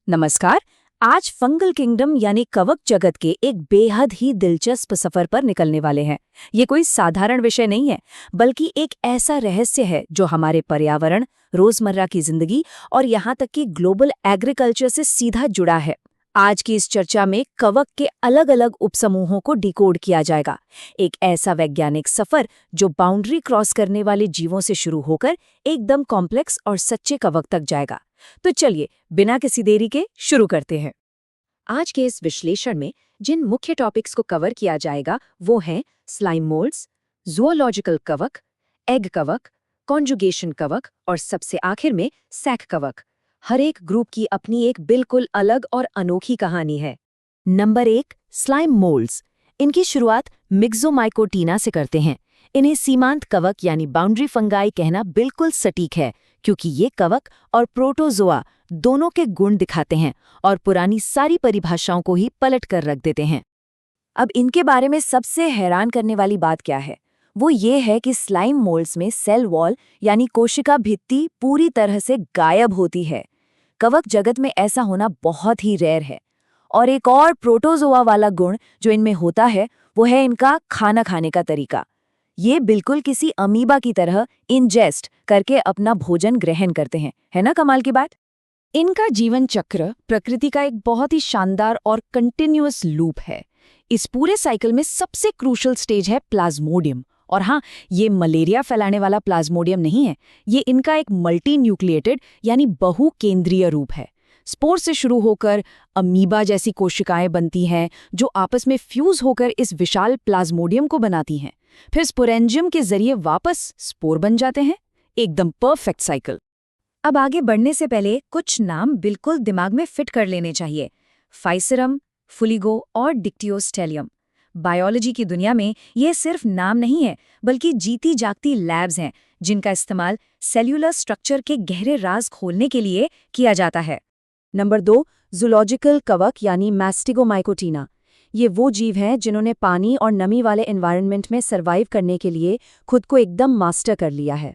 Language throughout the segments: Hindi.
नमस्कार। आज फंगल किंगडम यानी कवक जगत के एक बेहद ही दिलचस्प सफर पर निकलने वाले हैं। ये कोई साधारण विषय नहीं है, बल्कि एक ऐसा रहस्य है जो हमारे पर्यावरण, रोजमर्रा की जिंदगी और यहाँ तक कि ग्लोबल एग्रीकल्चर से सीधा जुड़ा है। आज की इस चर्चा में कवक के अलग अलग उपसमूहों को डिकोड किया जाएगा। एक ऐसा वैज्ञानिक सफर जो बाउंड्री क्रॉस करने वाले जीवों से शुरू होकर एकदम कॉम्प्लेक्स और सच्चे कवक तक जाएगा। तो चलिए बिना किसी देरी के शुरू करते हैं। आज के इस विश्लेषण में जिन मुख्य टॉपिक्स को कवर किया जाएगा वो हैं स्लाइम मोल्ड्स, ज़ूओलॉजिकल कवक, एग कवक, कॉन्जुगेशन कवक और सबसे आखिर में सैक कवक। हर एक ग्रुप की अपनी एक बिल्कुल अलग और अनोखी कहानी है। Number 1, slime moulds. इनकी शुरुआत मिक्सोमाइकोटीना से करते हैं। इन्हें सीमांत कवक यानी बाउंड्री फंगाई कहना बिल्कुल सटीक है, क्योंकि ये कवक और प्रोटोजोआ दोनों के गुण दिखाते हैं और पुरानी सारी परिभाषाओं को ही पलट कर रख देते हैं। अब इनके बारे में सबसे हैरान करने वाली बात क्या है? वो ये है कि स्लाइम मोल्ड्स में सेल वॉल यानी कोशिका भित्ति पूरी तरह से गायब होती है। कवक जगत में ऐसा होना बहुत ही रेयर है। और एक और प्रोटोजोआ वाला गुण जो इनमें होता है वो है इनका खाना खाने का तरीका। ये बिल्कुल किसी अमीबा की तरह इंजेस्ट करके अपना भोजन ग्रहण करते हैं। है ना कमाल की बात? इनका जीवन चक्र प्रकृति का एक बहुत ही शानदार और कंटिन्यूअस लूप है। इस पूरे साइकिल में सबसे क्रूशल स्टेज है प्लाज्मोडियम। और हाँ, ये मलेरिया फैलाने वाला प्लाज्मोडियम नहीं है। ये इनका एक मल्टी न्यूक्लिएटेड यानी बहुकेंद्रीय रूप है। स्पोर से शुरू होकर अमीबा जैसी कोशिकाएं बनती हैं जो आपस में फ्यूज होकर इस विशाल प्लाज्मोडियम को बनाती हैं। फिर स्पोरेंजियम के जरिए वापस स्पोर बन जाते हैं। एकदम परफेक्ट साइकिल। अब आगे बढ़ने से पहले कुछ नाम बिल्कुल दिमाग में फिट कर लेने चाहिए। फाइसेरम, फुलिगो और डिक्टियोस्टेलियम। बायोलॉजी की दुनिया में ये सिर्फ नाम नहीं है, बल्कि जीती जागती लैब्स हैं जिनका इस्तेमाल सेल्यूलर स्ट्रक्चर के गहरे राज खोलने के लिए किया जाता है। नंबर 2, ज़ूलॉजिकल कवक यानी मैस्टिगोमाइकोटीना। ये वो जीव हैं जिन्होंने पानी और नमी वाले एनवायरनमेंट में सर्वाइव करने के लिए खुद को एकदम मास्टर कर लिया है।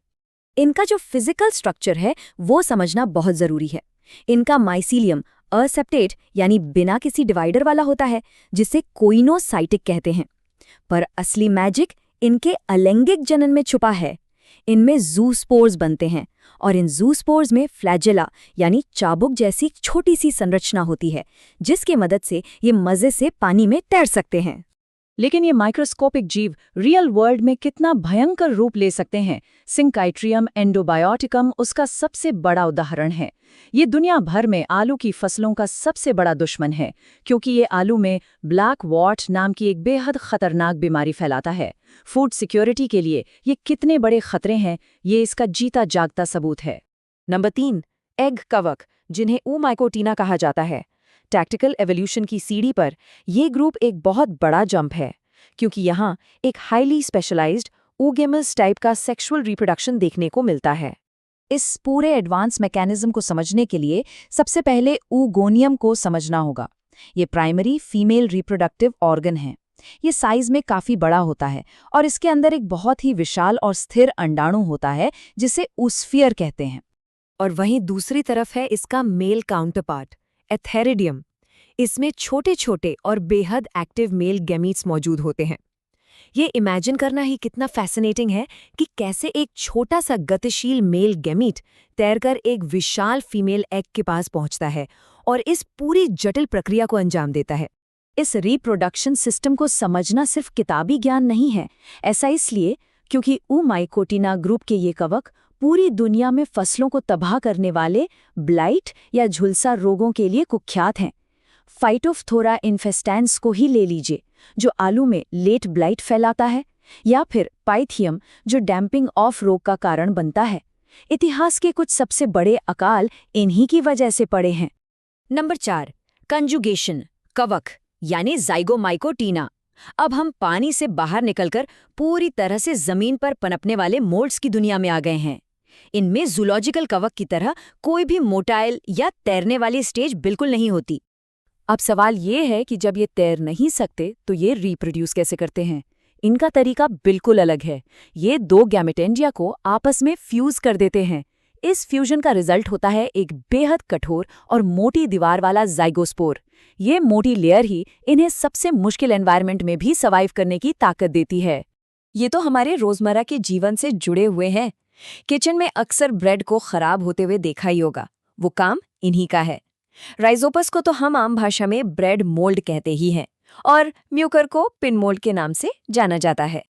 इनका जो फिजिकल स्ट्रक्चर है वो समझना बहुत जरूरी है। इनका माइसीलियम असेप्टेट यानी बिना किसी डिवाइडर वाला होता है, जिसे कोइनोसाइटिक कहते हैं। पर असली मैजिक इनके अलैंगिक जनन में छुपा है। इनमें ज़ूस्पोर्स बनते हैं और इन ज़ूस्पोर्स में फ्लैजेला यानी चाबुक जैसी छोटी सी संरचना होती है, जिसकी मदद से ये मजे से पानी में तैर सकते हैं। लेकिन ये माइक्रोस्कोपिक जीव रियल वर्ल्ड में कितना भयंकर रूप ले सकते हैं, सिंकाइट्रियम एंडोबायोटिकम उसका सबसे बड़ा उदाहरण है। ये दुनिया भर में आलू की फसलों का सबसे बड़ा दुश्मन है, क्योंकि ये आलू में ब्लैक वॉट नाम की एक बेहद खतरनाक बीमारी फैलाता है। फूड सिक्योरिटी के लिए ये कितने बड़े खतरे हैं, ये इसका जीता जागता सबूत है। नंबर 3, एग कवक, जिन्हें ऊमाइकोटीना कहा जाता है। टैक्टिकल एवोल्यूशन की सीढ़ी पर ये ग्रुप एक बहुत बड़ा जंप है, क्योंकि यहाँ एक हाईली स्पेशलाइज्ड oogamous टाइप का सेक्सुअल रिप्रोडक्शन देखने को मिलता है। इस पूरे एडवांस मैकेनिज्म को समझने के लिए सबसे पहले oogoनियम को समझना होगा। ये प्राइमरी फीमेल रिप्रोडक्टिव ऑर्गन है। ये साइज में काफी बड़ा होता है और इसके अंदर एक बहुत ही विशाल और स्थिर अंडाणु होता है जिसे oosphere कहते हैं। और वहीं दूसरी तरफ है इसका मेल काउंटरपार्ट एथेरिडियम। इसमें छोटे छोटे और बेहद एक्टिव मेल गैमीट्स मौजूद होते हैं। ये इमेजिन करना ही कितना फैसिनेटिंग है कि कैसे एक छोटा सा गतिशील मेल गैमीट तैरकर एक विशाल फीमेल एग के पास पहुंचता है और इस पूरी जटिल प्रक्रिया को अंजाम देता है। इस रिप्रोडक्शन सिस्टम को समझना सिर्फ किताबी ज्ञान नहीं है। ऐसा इसलिए क्योंकि ऊमाइकोटीना ग्रुप के ये कवक पूरी दुनिया में फसलों को तबाह करने वाले ब्लाइट या झुलसा रोगों के लिए कुख्यात हैं। फाइटोफ्थोरा इन्फेस्टेंस को ही ले लीजिए, जो आलू में लेट ब्लाइट फैलाता है, या फिर पाइथियम जो डैम्पिंग ऑफ रोग का कारण बनता है। इतिहास के कुछ सबसे बड़े अकाल इन्हीं की वजह से पड़े हैं। नंबर 4, कंजुगेशन कवक यानी ज़ाइगोमाइकोटीना। अब हम पानी से बाहर निकलकर पूरी तरह से जमीन पर पनपने वाले मोल्ड्स की दुनिया में आ गए हैं। इनमें ज़ूलॉजिकल कवक की तरह कोई भी मोटाइल या तैरने वाली स्टेज बिल्कुल नहीं होती। अब सवाल ये है कि जब ये तैर नहीं सकते तो ये रिप्रोड्यूस कैसे करते हैं? इनका तरीका बिल्कुल अलग है। ये 2 गैमेटेंडिया को आपस में फ्यूज कर देते हैं। इस फ्यूजन का रिजल्ट होता है एक बेहद कठोर और मोटी दीवार वाला जाइगोस्पोर। ये मोटी लेयर ही इन्हें सबसे मुश्किल एनवायरनमेंट में भी सर्वाइव करने की ताकत देती है। ये तो हमारे रोजमर्रा के जीवन से जुड़े हुए हैं। किचन में अक्सर ब्रेड को खराब होते हुए देखा ही होगा, वो काम इन्हीं का है। राइजोपस को तो हम आम भाषा में ब्रेड मोल्ड कहते ही हैं और म्यूकर को पिन मोल्ड के नाम से जाना जाता है।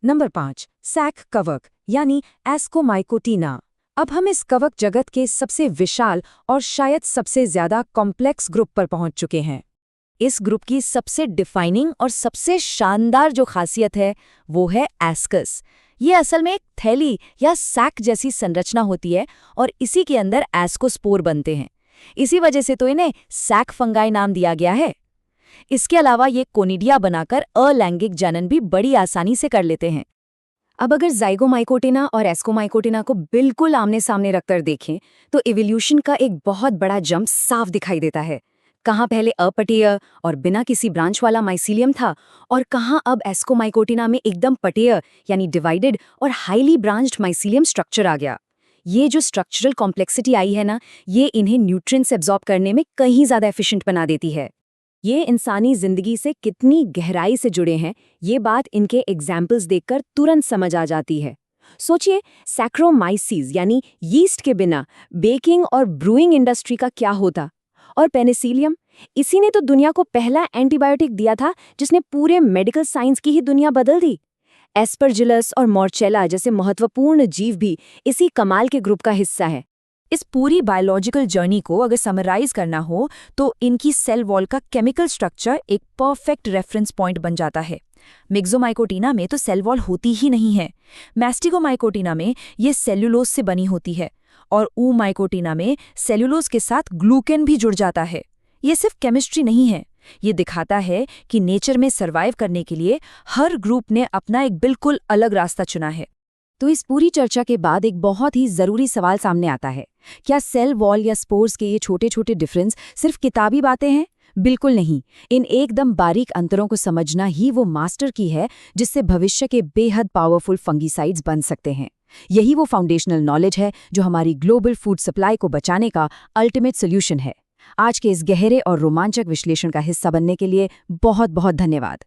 नंबर 5, सैक कवक यानी एस्कोमाइकोटिना। अब हम इस कवक जगत के सबसे विशाल और शायद सबसे ज्यादा कॉम्प्लेक्स ग्रुप पर पहुंच चुके हैं। इस ग्रुप की सबसे डिफाइनिंग और सबसे शानदार जो खासियत है वो है एस्कस। ये असल में एक थैली या सैक जैसी संरचना होती है और इसी के अंदर एस्कोस्पोर बनते हैं। इसी वजह से तो इन्हें सैक फंगाई नाम दिया गया है। इसके अलावा ये कोनिडिया बनाकर अलैंगिक जनन भी बड़ी आसानी से कर लेते हैं। अब अगर जाइगोमाइकोटिना और एस्कोमाइकोटिना को बिल्कुल आमने सामने रखकर देखें तो इवोल्यूशन का एक बहुत बड़ा जंप साफ दिखाई देता है। कहाँ पहले अपटेय और बिना किसी ब्रांच वाला माइसीलियम था और कहाँ अब एस्कोमाइकोटिना में एकदम पटेय यानी डिवाइडेड और हाईली ब्रांच्ड माइसीलियम स्ट्रक्चर आ गया। ये जो स्ट्रक्चरल कॉम्प्लेक्सिटी आई है ना, ये इन्हें न्यूट्रिएंट्स एब्जॉर्ब करने में कहीं ज़्यादा एफिशिएंट बना देती है। ये इंसानी जिंदगी से कितनी गहराई से जुड़े हैं, ये बात इनके एग्जाम्पल्स देखकर तुरंत समझ आ जाती है। सोचिए, सैक्रोमाइसीज यानी यीस्ट के बिना बेकिंग और ब्रूइंग इंडस्ट्री का क्या होता। और पेनिसिलियम, इसी ने तो दुनिया को पहला एंटीबायोटिक दिया था जिसने पूरे मेडिकल साइंस की ही दुनिया बदल दी। एस्परजिलस और मॉर्चेला जैसे महत्वपूर्ण जीव भी इसी कमाल के ग्रुप का हिस्सा है। इस पूरी बायोलॉजिकल जर्नी को अगर समराइज करना हो तो इनकी सेल वॉल का केमिकल स्ट्रक्चर एक परफेक्ट रेफरेंस पॉइंट बन जाता है। मिक्सोमाइकोटिना में तो सेल वॉल होती ही नहीं है। मैस्टिगोमाइकोटिना में ये सेल्यूलोज से बनी होती है और ऊमाइकोटिना में सेल्यूलोज के साथ ग्लूकेन भी जुड़ जाता है। ये सिर्फ केमिस्ट्री नहीं है, ये दिखाता है कि नेचर में सर्वाइव करने के लिए हर ग्रुप ने अपना एक बिल्कुल अलग रास्ता चुना है। तो इस पूरी चर्चा के बाद एक बहुत ही जरूरी सवाल सामने आता है, क्या सेल वॉल या स्पोर्स के ये छोटे छोटे डिफरेंस सिर्फ किताबी बातें हैं? बिल्कुल नहीं। इन एकदम बारीक अंतरों को समझना ही वो मास्टर की है जिससे भविष्य के बेहद पावरफुल फंगीसाइड्स बन सकते हैं। यही वो फाउंडेशनल नॉलेज है जो हमारी ग्लोबल फूड सप्लाई को बचाने का अल्टीमेट सोल्यूशन है। आज के इस गहरे और रोमांचक विश्लेषण का हिस्सा बनने के लिए बहुत बहुत धन्यवाद।